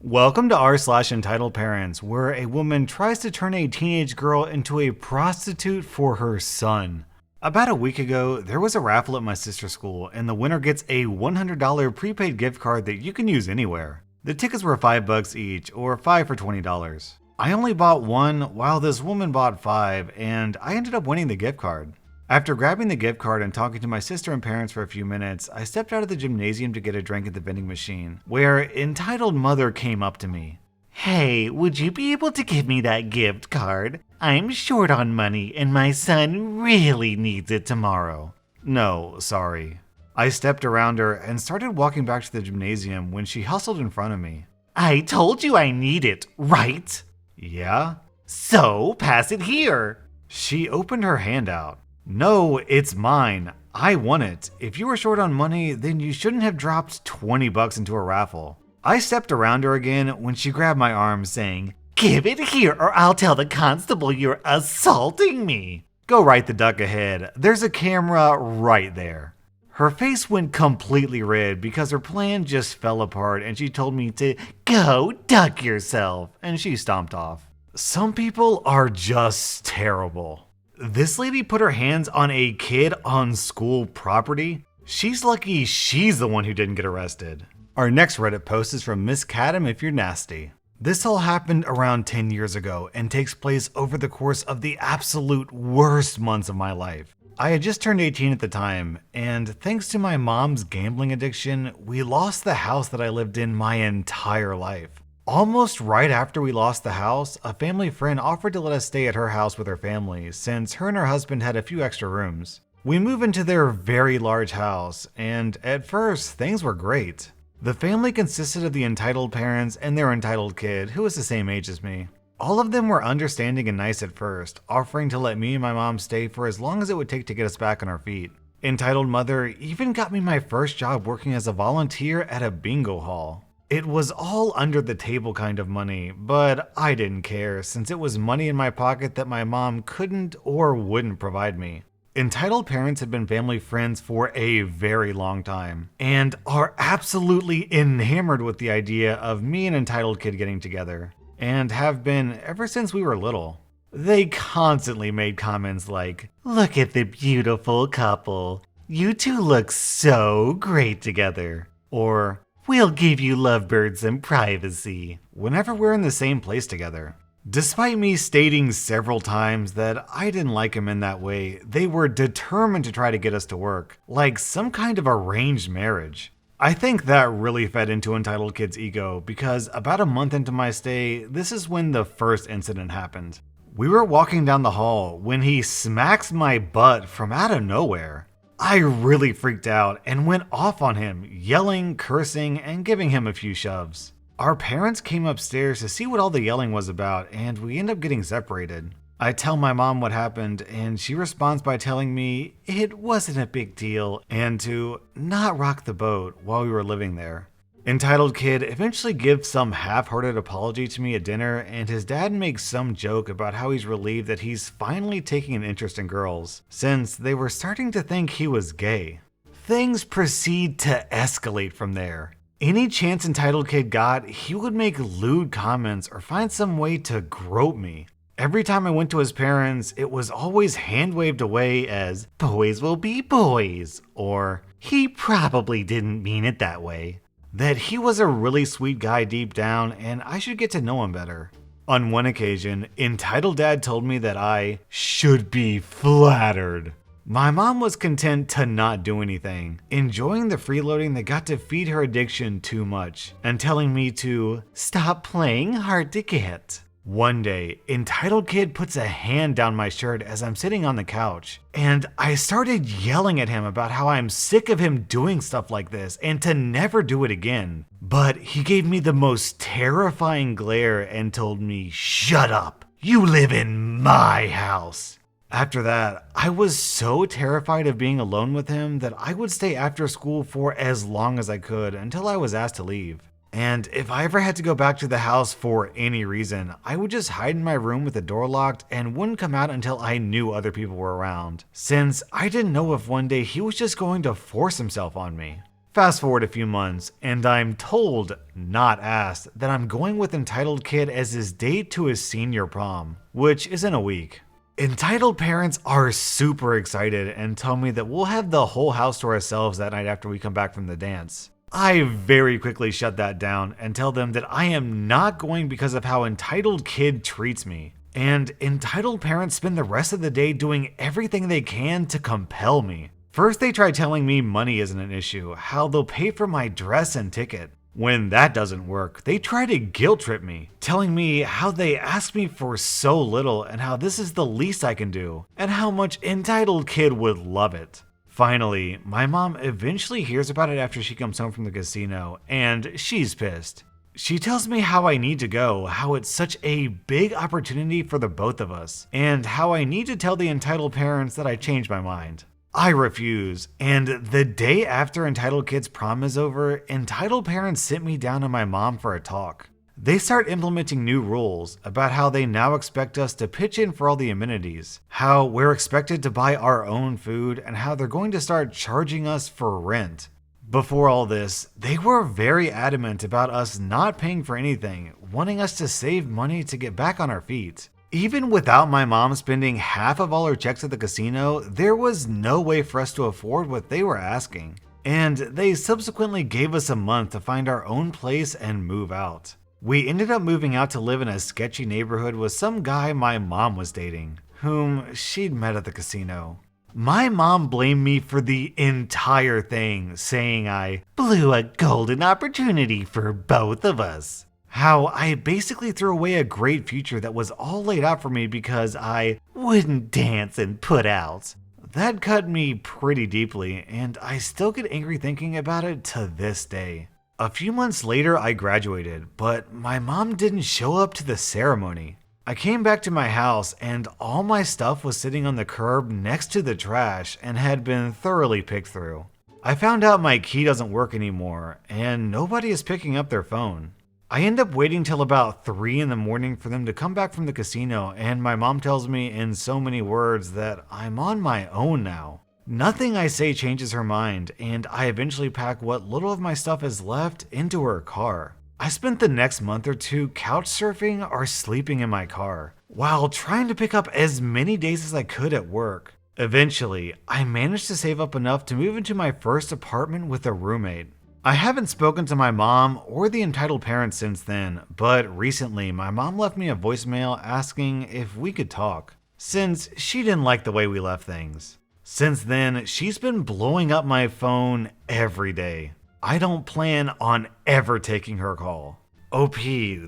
Welcome to r/Entitled Parents, where a woman tries to turn a teenage girl into a prostitute for her son. About a week ago, there was a raffle at my sister's school, and the winner gets a $100 prepaid gift card that you can use anywhere. The tickets were $5 each, or 5 for $20. I only bought one, while this woman bought 5, and I ended up winning the gift card. After grabbing the gift card and talking to my sister and parents for a few minutes, I stepped out of the gymnasium to get a drink at the vending machine, where Entitled Mother came up to me. "Hey, would you be able to give me that gift card? I'm short on money and my son really needs it tomorrow." "No, sorry." I stepped around her and started walking back to the gymnasium when she hustled in front of me. "I told you I need it, right?" "Yeah?" "So, pass it here." She opened her hand out. "No, it's mine. I won it. If you were short on money, then you shouldn't have dropped $20 into a raffle." I stepped around her again when she grabbed my arm, saying, "Give it here or I'll tell the constable you're assaulting me." "Go right the duck ahead. There's a camera right there." Her face went completely red because her plan just fell apart and she told me to go duck yourself, and she stomped off. Some people are just terrible. This lady put her hands on a kid on school property. She's lucky she's the one who didn't get arrested. Our next Reddit post is from Miss Cadam if you're nasty. This all happened around 10 years ago and takes place over the course of the absolute worst months of my life. I had just turned 18 at the time, and thanks to my mom's gambling addiction, we lost the house that I lived in my entire life. Almost right after we lost the house, a family friend offered to let us stay at her house with her family since her and her husband had a few extra rooms. We moved into their very large house, and at first, things were great. The family consisted of the entitled parents and their entitled kid, who was the same age as me. All of them were understanding and nice at first, offering to let me and my mom stay for as long as it would take to get us back on our feet. Entitled Mother even got me my first job working as a volunteer at a bingo hall. It was all under the table kind of money, but I didn't care since it was money in my pocket that my mom couldn't or wouldn't provide me. Entitled parents had been family friends for a very long time and are absolutely enamored with the idea of me and Entitled Kid getting together, and have been ever since we were little. They constantly made comments like, "Look at the beautiful couple. You two look so great together." Or, "We'll give you lovebirds some privacy," whenever we're in the same place together. Despite me stating several times that I didn't like him in that way, they were determined to try to get us to work, like some kind of arranged marriage. I think that really fed into Entitled Kid's ego because about a month into my stay, this is when the first incident happened. We were walking down the hall when he smacks my butt from out of nowhere. I really freaked out and went off on him, yelling, cursing, and giving him a few shoves. Our parents came upstairs to see what all the yelling was about, and we end up getting separated. I tell my mom what happened, and she responds by telling me it wasn't a big deal and to not rock the boat while we were living there. Entitled Kid eventually gives some half-hearted apology to me at dinner, and his dad makes some joke about how he's relieved that he's finally taking an interest in girls, since they were starting to think he was gay. Things proceed to escalate from there. Any chance Entitled Kid got, he would make lewd comments or find some way to grope me. Every time I went to his parents, it was always hand-waved away as, "Boys will be boys," or, "He probably didn't mean it that way." That he was a really sweet guy deep down and I should get to know him better. On one occasion, Entitled Dad told me that I should be flattered. My mom was content to not do anything, enjoying the freeloading that got to feed her addiction too much, and telling me to stop playing hard to get. One day, Entitled Kid puts a hand down my shirt as I'm sitting on the couch, and I started yelling at him about how I'm sick of him doing stuff like this and to never do it again. But he gave me the most terrifying glare and told me, "Shut up, you live in my house." After that, I was so terrified of being alone with him that I would stay after school for as long as I could until I was asked to leave. And if I ever had to go back to the house for any reason, I would just hide in my room with the door locked and wouldn't come out until I knew other people were around, since I didn't know if one day he was just going to force himself on me. Fast forward a few months, and I'm told, not asked, that I'm going with Entitled Kid as his date to his senior prom, which is in a week. Entitled parents are super excited and tell me that we'll have the whole house to ourselves that night after we come back from the dance. I very quickly shut that down and tell them that I am not going because of how Entitled Kid treats me. And entitled parents spend the rest of the day doing everything they can to compel me. First, they try telling me money isn't an issue, how they'll pay for my dress and ticket. When that doesn't work, they try to guilt trip me, telling me how they ask me for so little and how this is the least I can do, and how much Entitled Kid would love it. Finally, my mom eventually hears about it after she comes home from the casino, and she's pissed. She tells me how I need to go, how it's such a big opportunity for the both of us, and how I need to tell the entitled parents that I changed my mind. I refuse, and the day after Entitled Kid's prom is over, entitled parents sit me down and my mom for a talk. They start implementing new rules about how they now expect us to pitch in for all the amenities, how we're expected to buy our own food, and how they're going to start charging us for rent. Before all this, they were very adamant about us not paying for anything, wanting us to save money to get back on our feet. Even without my mom spending half of all her checks at the casino, there was no way for us to afford what they were asking. And they subsequently gave us a month to find our own place and move out. We ended up moving out to live in a sketchy neighborhood with some guy my mom was dating, whom she'd met at the casino. My mom blamed me for the entire thing, saying I blew a golden opportunity for both of us. How I basically threw away a great future that was all laid out for me because I wouldn't dance and put out. That cut me pretty deeply, and I still get angry thinking about it to this day. A few months later, I graduated, but my mom didn't show up to the ceremony. I came back to my house and all my stuff was sitting on the curb next to the trash and had been thoroughly picked through. I found out my key doesn't work anymore, and nobody is picking up their phone. I end up waiting till about 3 in the morning for them to come back from the casino, and my mom tells me in so many words that I'm on my own now. Nothing I say changes her mind, and I eventually pack what little of my stuff is left into her car. I spent the next month or two couch surfing or sleeping in my car, while trying to pick up as many days as I could at work. Eventually, I managed to save up enough to move into my first apartment with a roommate. I haven't spoken to my mom or the entitled parents since then, but recently my mom left me a voicemail asking if we could talk, since she didn't like the way we left things. Since then, she's been blowing up my phone every day. I don't plan on ever taking her call. OP,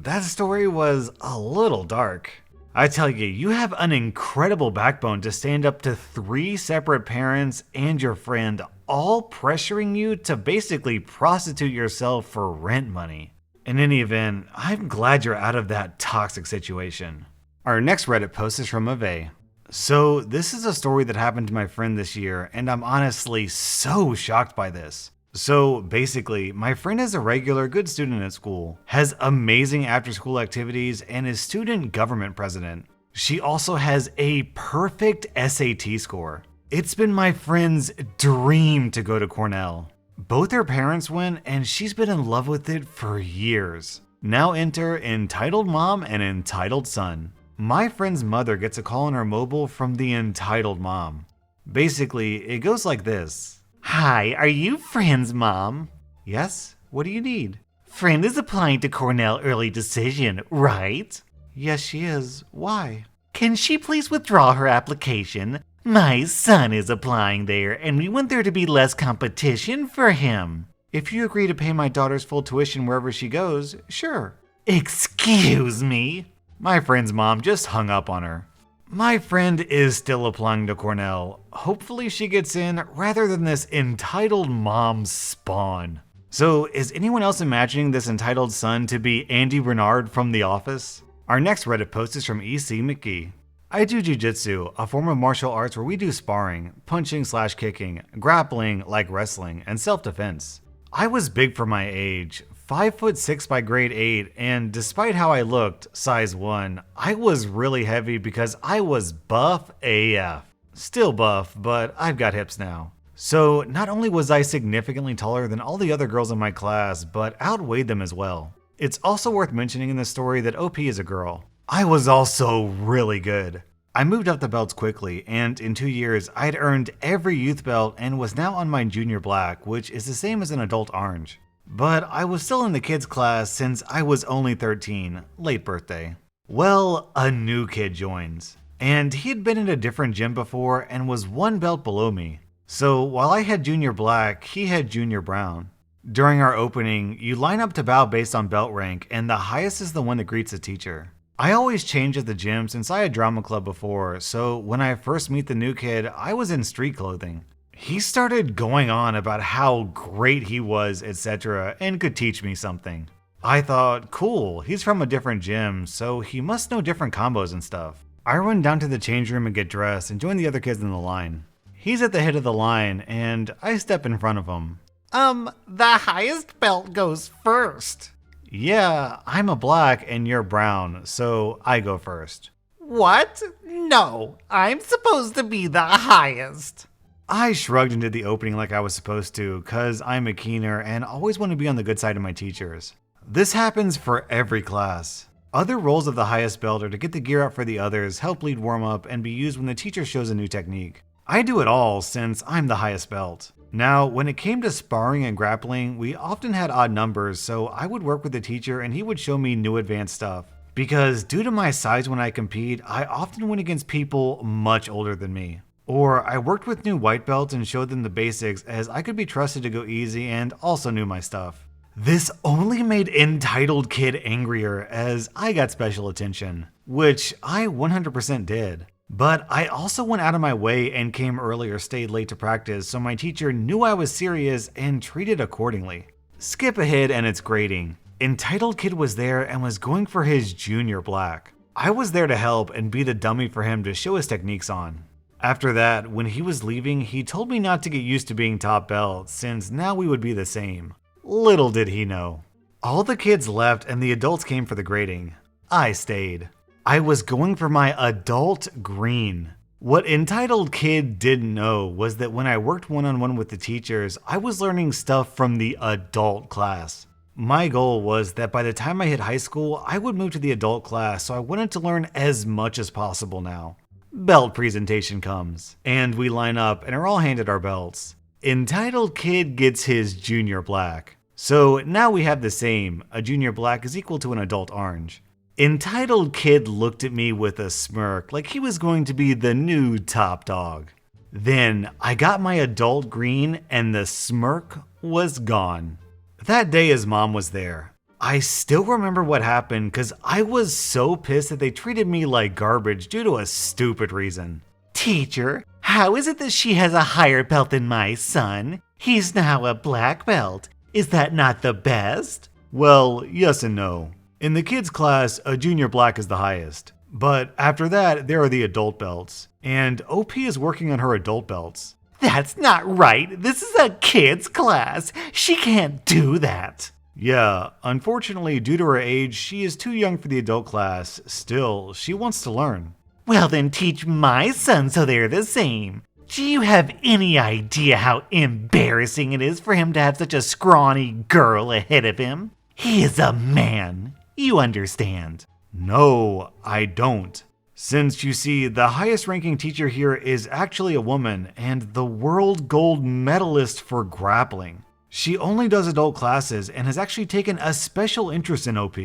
that story was a little dark. I tell you, you have an incredible backbone to stand up to 3 separate parents and your friend all pressuring you to basically prostitute yourself for rent money. In any event, I'm glad you're out of that toxic situation. Our next Reddit post is from Ave. So this is a story that happened to my friend this year, and I'm honestly so shocked by this. So basically, my friend is a regular good student at school, has amazing after-school activities, and is student government president. She also has a perfect SAT score. It's been my friend's dream to go to Cornell. Both her parents went, and she's been in love with it for years. Now enter entitled mom and entitled son. My friend's mother gets a call on her mobile from the entitled mom. Basically, it goes like this. Hi, are you friend's mom? Yes, what do you need? Friend is applying to Cornell early decision, right? Yes, she is. Why? Can she please withdraw her application? My son is applying there, and we want there to be less competition for him. If you agree to pay my daughter's full tuition wherever she goes, sure. Excuse me? My friend's mom just hung up on her. My friend is still applying to Cornell. Hopefully she gets in rather than this entitled mom spawn. So is anyone else imagining this entitled son to be Andy Bernard from The Office? Our next Reddit post is from EC McGee. I do jiu-jitsu, a form of martial arts where we do sparring, punching/kicking, grappling like wrestling, and self-defense. I was big for my age, 5'6" by grade 8, and despite how I looked, size 1, I was really heavy because I was buff AF. Still buff, but I've got hips now. So not only was I significantly taller than all the other girls in my class, but outweighed them as well. It's also worth mentioning in this story that OP is a girl. I was also really good. I moved up the belts quickly, and in 2 years, I'd earned every youth belt and was now on my junior black, which is the same as an adult orange. But I was still in the kids class since I was only 13, late birthday. Well, a new kid joins. And he had been in a different gym before and was 1 belt below me. So while I had junior black, he had junior brown. During our opening, you line up to bow based on belt rank, and the highest is the one that greets the teacher. I always change at the gym since I had drama club before, so when I first meet the new kid, I was in street clothing. He started going on about how great he was, etc., and could teach me something. I thought, cool, he's from a different gym, so he must know different combos and stuff. I run down to the change room and get dressed and join the other kids in the line. He's at the head of the line, and I step in front of him. The highest belt goes first. Yeah, I'm a black and you're brown, so I go first. What? No, I'm supposed to be the highest. I shrugged and did the opening like I was supposed to, cause I'm a keener and always want to be on the good side of my teachers. This happens for every class. Other roles of the highest belt are to get the gear out for the others, help lead warm up, and be used when the teacher shows a new technique. I do it all since I'm the highest belt. Now, when it came to sparring and grappling, we often had odd numbers, so I would work with the teacher and he would show me new advanced stuff. Because due to my size when I compete, I often went against people much older than me. Or I worked with new white belts and showed them the basics as I could be trusted to go easy and also knew my stuff. This only made Entitled Kid angrier as I got special attention, which I 100% did. But I also went out of my way and came early or stayed late to practice, so my teacher knew I was serious and treated accordingly. Skip ahead and it's grading. Entitled Kid was there and was going for his junior black. I was there to help and be the dummy for him to show his techniques on. After that, when he was leaving, he told me not to get used to being top belt, since now we would be the same. Little did he know. All the kids left and the adults came for the grading. I stayed. I was going for my adult green. What Entitled Kid didn't know was that when I worked one-on-one with the teachers, I was learning stuff from the adult class. My goal was that by the time I hit high school, I would move to the adult class, so I wanted to learn as much as possible now. Belt presentation comes, and we line up and are all handed our belts. Entitled Kid gets his junior black. So now we have the same, a junior black is equal to an adult orange. Entitled Kid looked at me with a smirk like he was going to be the new top dog. Then I got my adult green and the smirk was gone. That day his mom was there. I still remember what happened because I was so pissed that they treated me like garbage due to a stupid reason. Teacher, how is it that she has a higher belt than my son? He's now a black belt. Is that not the best? Well, yes and no. In the kids class, a junior black is the highest. But after that, there are the adult belts. And OP is working on her adult belts. That's not right. This is a kids class. She can't do that. Yeah, unfortunately, due to her age, she is too young for the adult class. Still, she wants to learn. Well then teach my son so they're the same. Do you have any idea how embarrassing it is for him to have such a scrawny girl ahead of him? He is a man. You understand? No, I don't. Since you see, the highest ranking teacher here is actually a woman and the world gold medalist for grappling. She only does adult classes and has actually taken a special interest in OP.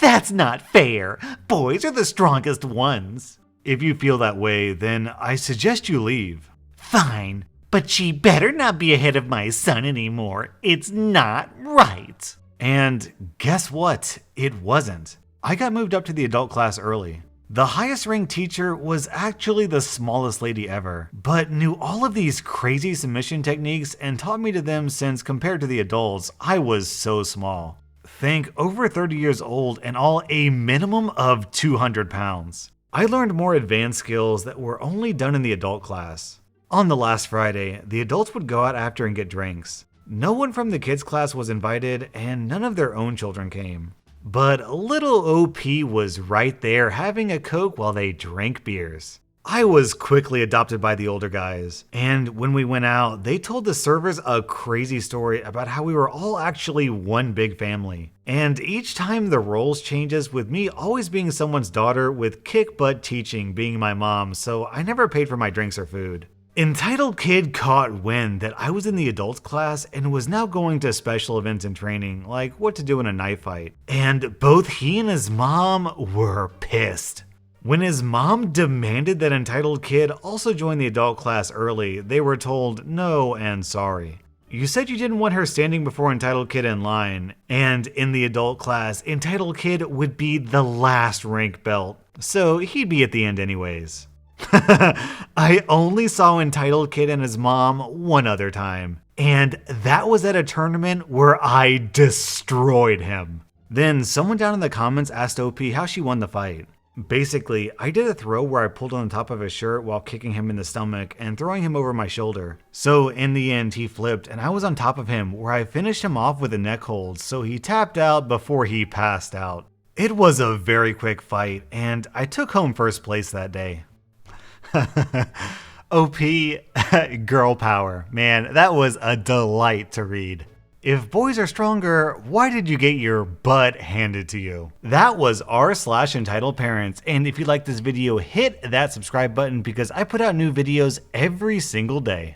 That's not fair. Boys are the strongest ones. If you feel that way, then I suggest you leave. Fine, but she better not be ahead of my son anymore. It's not right. And guess what? It wasn't. I got moved up to the adult class early. The highest ranked teacher was actually the smallest lady ever, but knew all of these crazy submission techniques and taught me to them since compared to the adults, I was so small. Think over 30 years old and all a minimum of 200 pounds. I learned more advanced skills that were only done in the adult class. On the last Friday, the adults would go out after and get drinks. No one from the kids class was invited and none of their own children came. But little OP was right there having a Coke while they drank beers. I was quickly adopted by the older guys, and when we went out, they told the servers a crazy story about how we were all actually one big family. And each time the roles changes, with me always being someone's daughter, with kick butt teaching being my mom, so I never paid for my drinks or food. Entitled Kid caught wind that I was in the adults class and was now going to special events and training, like what to do in a knife fight. And both he and his mom were pissed. When his mom demanded that Entitled Kid also join the adult class early, they were told no and sorry. You said you didn't want her standing before Entitled Kid in line, and in the adult class, Entitled Kid would be the last rank belt, so he'd be at the end anyways. I only saw Entitled Kid and his mom one other time, and that was at a tournament where I destroyed him. Then someone down in the comments asked OP how she won the fight. Basically, I did a throw where I pulled on the top of his shirt while kicking him in the stomach and throwing him over my shoulder. So in the end, he flipped and I was on top of him where I finished him off with a neck hold, so he tapped out before he passed out. It was a very quick fight and I took home first place that day. OP girl power. Man, that was a delight to read. If boys are stronger, why did you get your butt handed to you? That was r/EntitledParents, and if you like this video, hit that subscribe button because I put out new videos every single day.